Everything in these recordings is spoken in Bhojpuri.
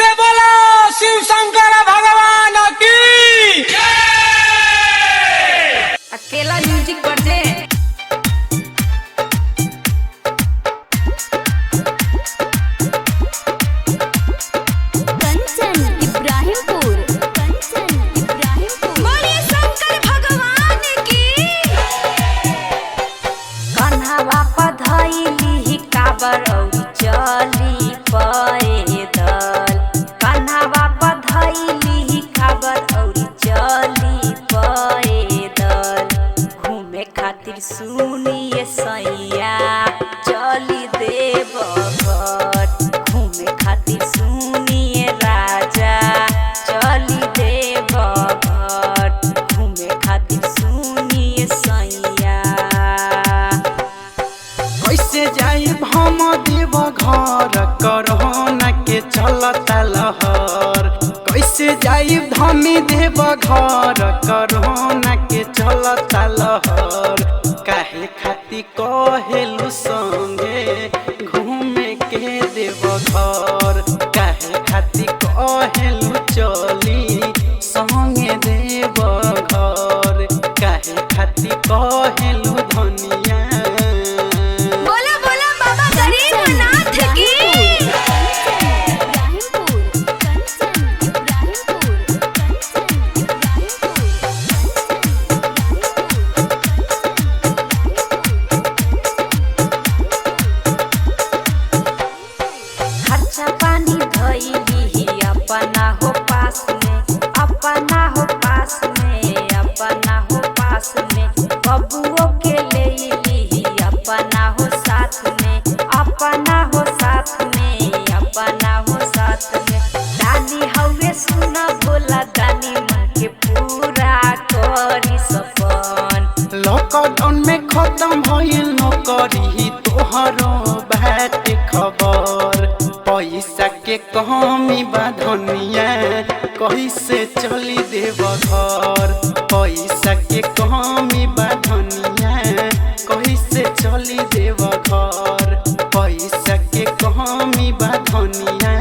से बोलो शिव शंकर भगवान की। अकेला म्यूजिक बजे कंचन इब्राहिमपुर बोलिए शंकर भगवान की। कन्हवा पधइली काबर औरी चली पैदल। कन्हवा पधइली काबर औरी चली पैदल। घूमे खातिर सुनिए सैया चली देवघर। घूमे खातिर सुनिए राजा चली देवघर। घूमे खातिर सुनिए सैया। कैसे जाई हम देव घर करहोना के चलता लहर। कैसे जाई धमी देव घर करहोना के चलता लहर। काहे खाती कहेलु संगे घूमे के देव घर। काहे खाती कहेलु चली संगे देव घर। काहे खाती कहेलु धनिया। बोला बोला बाबा गरीबनाथ की। खर्चा पानी धइली अपना हो पास में। अपना हो पास में अपना हो पास में। बबुओ के लेली अपना हो साथ में। अपना हो साथ में अपना हो साथ में। दानी हवे सुना भोला दानी मन के पूरा करी सपन। लॉकडाउन में खत्म भइल नौकरी तोहरो बात खबर। पैसा के कमी बा धनिया कैसे चली देव घर। पैसा के कमी बा धनिया कैसे चली देव घर। पैसा के कमी बा धनिया।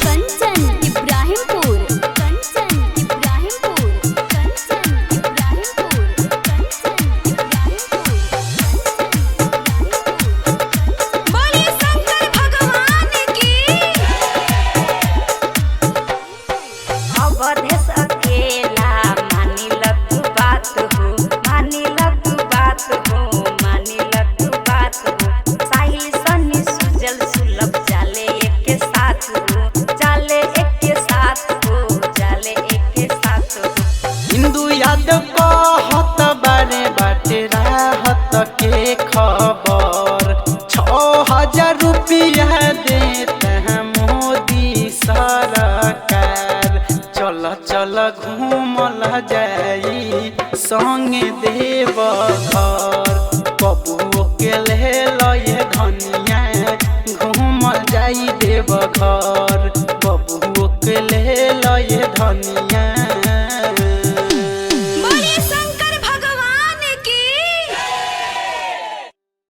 कंचन इब्राहिमपुर बोलिए शंकर भगवान की। अवधेश अकेला मानिल तू बात हो। मानिल तू बात हो। मानिल तू बात हो। साहिल सन्नी सुजल सुलभ चाले एक साथ हो। चाले एक साथ हो। चाले एक साथ हो। हिंदू यादव कहत बारे बाटे राहत के खबर। 6,000 रुपया देता है मोदी सरकार। चल चल घूमल जाई संगे देव घर। बबुओ के ले लए धनिया घूमल जाई देव घर। बबुओ के ले लए धनिया।